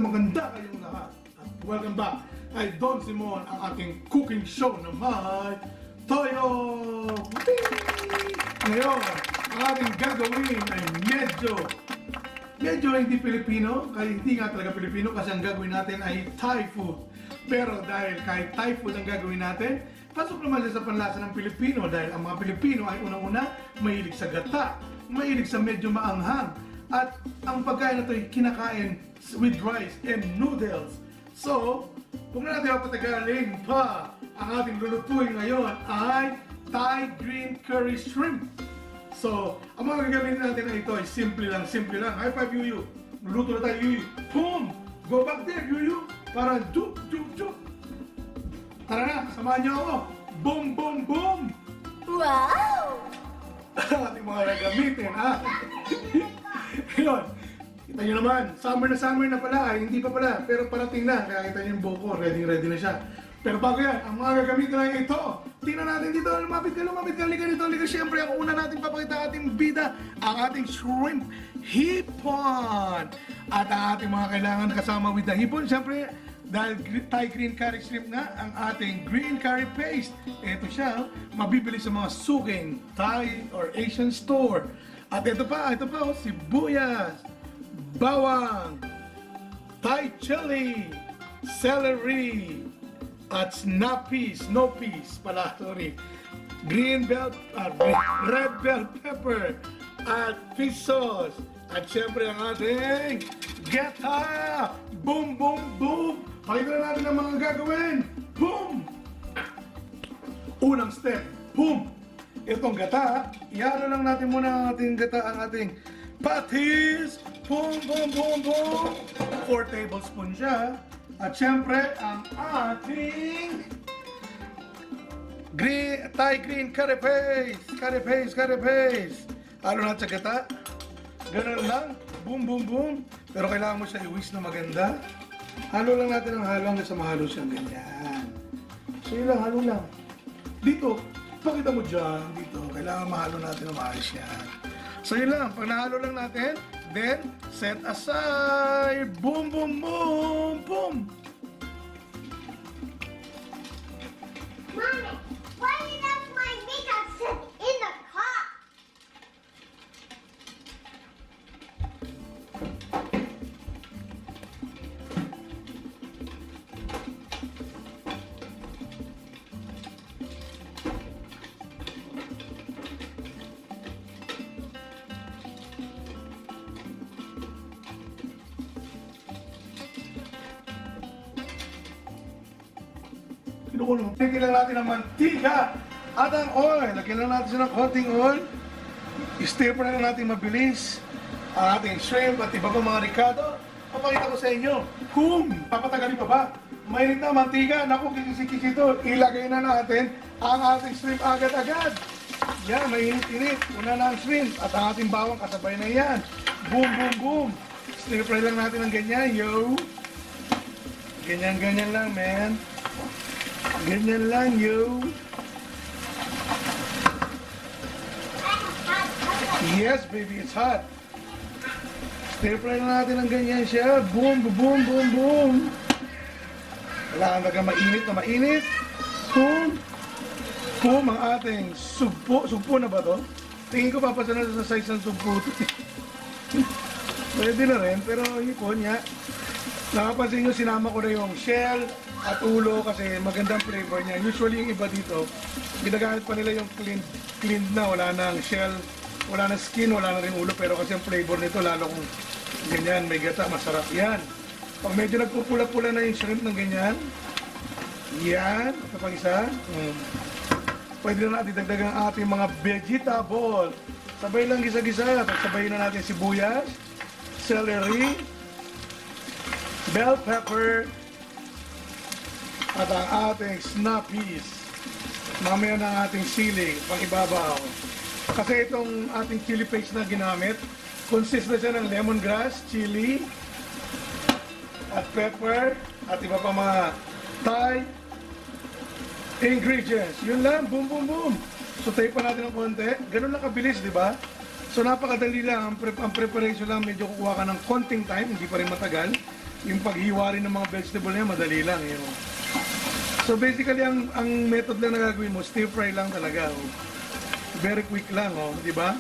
maganda kayong lahat. At welcome back kay Don Simon, ang ating cooking show na Mga Katoyo. Ngayon, ang ating gagawin ay medyo hindi Pilipino, kaya hindi nga talaga Pilipino kasi ang gagawin natin ay Thai food. Pero dahil kahit Thai food ang gagawin natin, pasok naman siya sa panlasa ng Pilipino dahil ang mga Pilipino ay unang-una mahilig sa gata, mahilig sa medyo maanghang, at ang pagkain na ito ay kinakain with rice and noodles. So, kung na natin papatagalin pa, ang ating lulutuin ngayon ay Thai green curry shrimp. So, ang mga gagawin natin na ito ay simple lang. High five, Yuyu. Luluto na tayo, Yuyu. Boom! Go back there, Yuyu. Para jup. Tara na, samahan niyo ako. Boom! Wow! Ating mga gagamitin, ha? Ngayon, kita nyo naman, summer na pala, ay hindi pa pala, pero parating na, kaya kita nyo yung buko, ready na siya. Pero bago yan, ang mga gagamitin na ito, tingnan natin dito, lumapit ka, liga dito, siyempre, ang una natin papakita ating bida, ang ating shrimp hipon. At ang ating mga kailangan kasama with the hipon, siyempre, dahil Thai green curry shrimp nga, ang ating green curry paste. Ito siya, mabibili sa mga suking Thai or Asian store. At ito pa, sibuyas, bawang, Thai chilli, celery, at snow peas, red bell pepper, at fish sauce, at syempre ang ating gata! Boom! Pakita na natin ang mga gagawin! Boom! Unang step, boom! Itong gata, ihalo lang natin muna ang ating gata, ang ating patis! Boom! 4 tablespoon siya. At syempre, ang ating Thai green curry paste. Halo natin sa gata. Ganun lang. Boom. Pero kailangan mo siya i-whisk na maganda. Halo lang natin ang halo hanggang sa mahalo siya. Ganyan. So yun lang, halo lang. Dito, pakita mo dyan. Dito, kailangan mahalo natin ang maayos yan. So yun lang, pag nahalo lang natin, then set aside. Boom! Mommy, why you left my makeup sit in the car? Lagyan lang natin ng mantika at ang oil. Lagyan lang natin siya ng konting oil. I-stir pa lang natin mabilis ang ating shrimp at iba pa mga ricado. Papakita ko sa inyo. Papatagalin pa ba? Mainit na mantika. Naku, kikisi ito. Ilagay na natin ang ating shrimp agad-agad. Yan, mainit-init. Una na ang shrimp at ang ating bawang kasabay na yan. Boom! Stir fry lang natin ng ganyan, yo. Ganyan lang, man. Ganyan lang, yo. Yes, baby, it's hot. Stir fry na natin ng ganyan siya. Boom. Kailangan talaga mainit. Boom, ang ating sugpo. Sugpo na ba to? Tingin ko papasa na sa size ng sugpo. Pwede na rin, pero hipon niya. Nakapansin nyo, sinama ko na yung shell at ulo kasi magandang flavor niya. Usually yung iba dito, ginagamit pa nila yung cleaned na, wala nang shell, wala nang skin, wala na rin ulo. Pero kasi ang flavor nito, lalo kung ganyan, may gata, masarap yan. Pag medyo nagpupula-pula na yung shrimp ng ganyan, yan, ito pang isa. Pwede na natin dagdagan ang ating mga vegetable. Sabay lang gisa-gisa, sabay na natin sibuyas, celery, bell pepper, at ang ating snap peas. Mamaya na ang ating sili, pang ibabaw. Kasi itong ating chili paste na ginamit, consist na siya ng lemongrass, chili, at pepper, at iba pa mga Thai ingredients. Yun lang, boom. Sutay pa natin ng konti. Ganun lang kabilis, di ba? So napakadali lang, ang preparation lang, medyo kukuha ka ng konting time, hindi pa rin matagal. Yung paghiwa rin ng mga vegetable niya, madali lang. Yun. So basically, ang method lang na gagawin mo, stir fry lang talaga. Oh. Very quick lang, oh, di ba?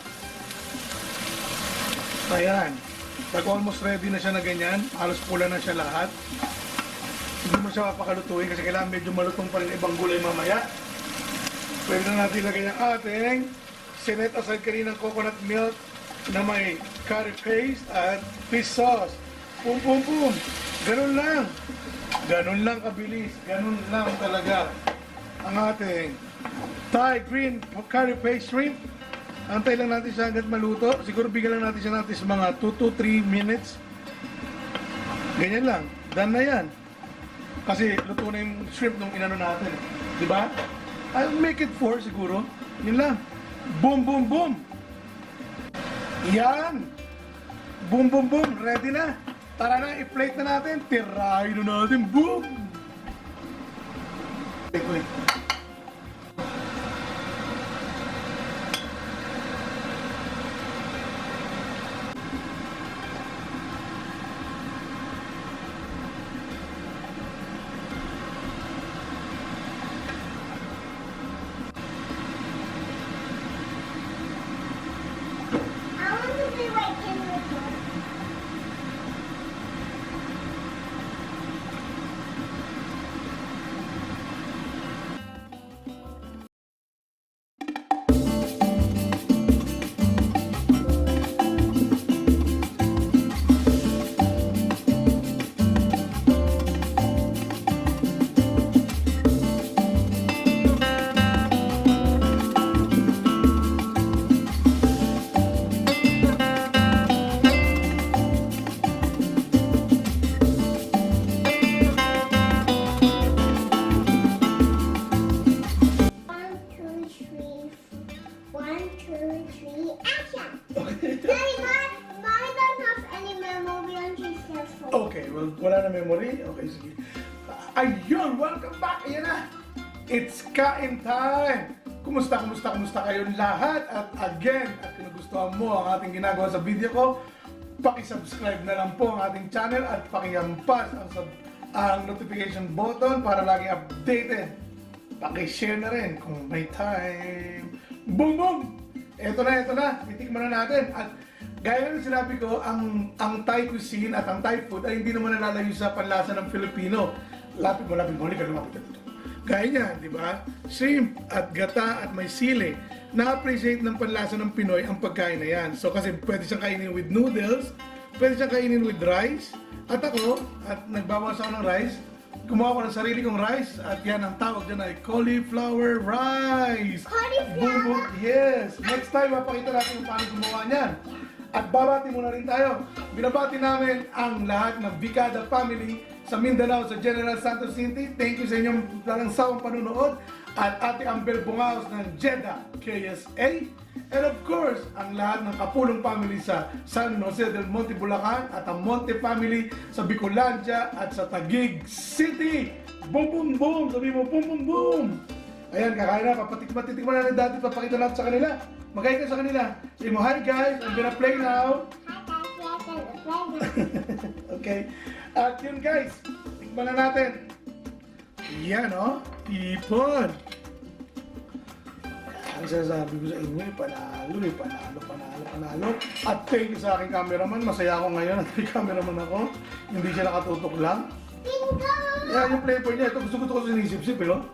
Ayan. Pag almost ready na siya na ganyan, halos pula na siya lahat. Hindi mo siya papakalutuin kasi kailangan medyo malutong pa rin ibang gulay mamaya. Pwede na natin ilagay ang ating sinet aside kaninang coconut milk na may curry paste at fish sauce. Pum pum pum. Ganun lang. Ganun lang kabilis. Ganun lang talaga ang ating Thai green curry paste shrimp. Antay lang natin siya hanggat maluto. Siguro bigyan lang natin siya natin sa mga 2 to 3 minutes. Ganyan lang. Done na yan. Kasi luto na yung shrimp nung inano natin. Diba? I'll make it 4 siguro. Yun lang. Boom, boom, boom. Yan. Boom, boom, boom. Ready na. Tara na, i-plate na natin. Tirahin na natin. Boom! Wait. I want to be like him with her. One, two, three. 1, 2, 3, action! Daddy, Mommy doesn't have any memory on his cell phone. Okay, well, wala na memory. Okay, sige. Ayun, welcome back. Ayan na. It's kain time. Kumusta kayong lahat? At again, at kung nagustuhan mo ang ating ginagawa sa video ko, paki-subscribe na lang po ang ating channel at paki-hampas ang notification button para lagi updated. Paki-share na rin kung may time. Boom, boom! Ito na. Titikman na natin. At gaya ng sinabi ko, ang Thai cuisine at ang Thai food ay hindi naman nalalayo sa panlasa ng Filipino. Lapit mo, halika, lumapit ito. Gaya niya, di ba? Shrimp at gata at may sili. Na-appreciate ng panlasa ng Pinoy ang pagkain na yan. So kasi pwede siyang kainin with noodles, pwede siyang kainin with rice. At ako, at nagbawas ako ng rice, gumawa ko ng sarili kong rice at yan ang tawag dyan ay cauliflower rice. Cauliflower? Boom, boom. Yes. Next time, mapakita natin kung paano gumawa niyan. At babati muna rin tayo. Binabati namin ang lahat ng Bicada family sa Mindanao, sa General Santos City. Thank you sa inyong walang sawang panunood. At Ate Ambel Bungaos ng Jeddah, KSA. And of course, ang lahat ng Kapulong family sa San Jose del Monte, Bulacan. At ang Monte family sa Bicolandia at sa Taguig City. Boom, boom, boom! Sabi mo, boom, boom, boom! Ayan, kakain na. Titikman na rin dati. Papakita natin sa kanila. Magay ka sa kanila. Say mo, hi guys, I'm gonna play now. Okay. At yun guys, tikman na natin. Yan o, tipon. Ang sasabi ko sa inyo, panalo. At thank you sa aking cameraman. Masaya ako ngayon at may cameraman ako. Hindi siya nakatutok lang. Yan yung flavor niya. Ito gusto ko sinisip-sip, pero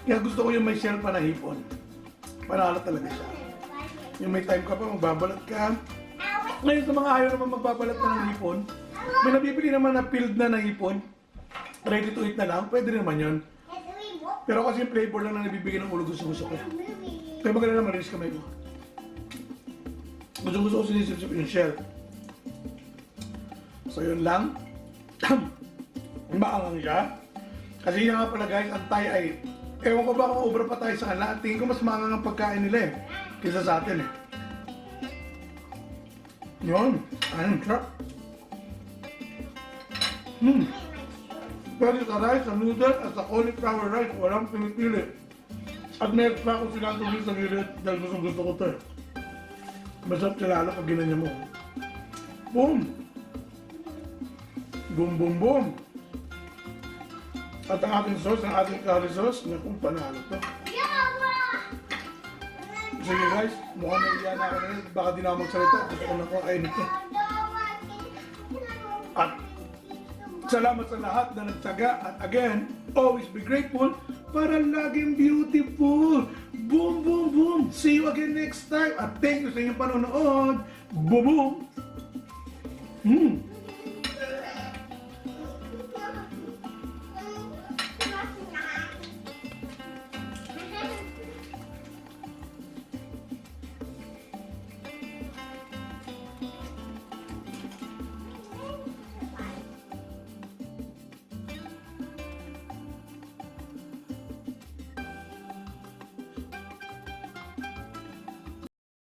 kaya gusto ko yung may shell pa na hipon. Panalo talaga siya. Yung may time ka pa, magbabalat ka. Ngayon sa mga ayaw naman magbabalat ka ng hipon, may nabibili naman na peeled na hipon. Ready to eat na lang, pwede naman yun. Pero kasi yung flavor lang na nabibigay ng ulo, gusto ko. Kaya maganda naman rin sa kamay ko. Gusto ko sinisip-sip yung shell. So yun lang. Maangang siya. Kasi yan nga pala guys, ang Thai ay, ewan ko ba kung obra pa tayo sa kanila. Tingin ko mas maangang ang pagkain nila eh. Kaysa sa atin eh. Yun. Ayun, sarap. Pwede sa rice, sa noodle, at sa cauliflower rice. Walang pinipili. At may extra ko sila ito sa gilid dahil gusto ko ito eh. Masarap siya lalo pag ginanya mo. Boom! Boom, boom, boom! At ang ating sauce, ang ating curry sauce, naku, panalo to. Sige guys, mukhang naiiyan na ako na rin. Baka di na ako magsalita. Gusto ko na ko kainin ito. At salamat sa lahat na nagtsaga. At again, always be grateful para laging beautiful. Boom, boom, boom. See you again next time. At thank you sa inyong panonood. Boom, boom.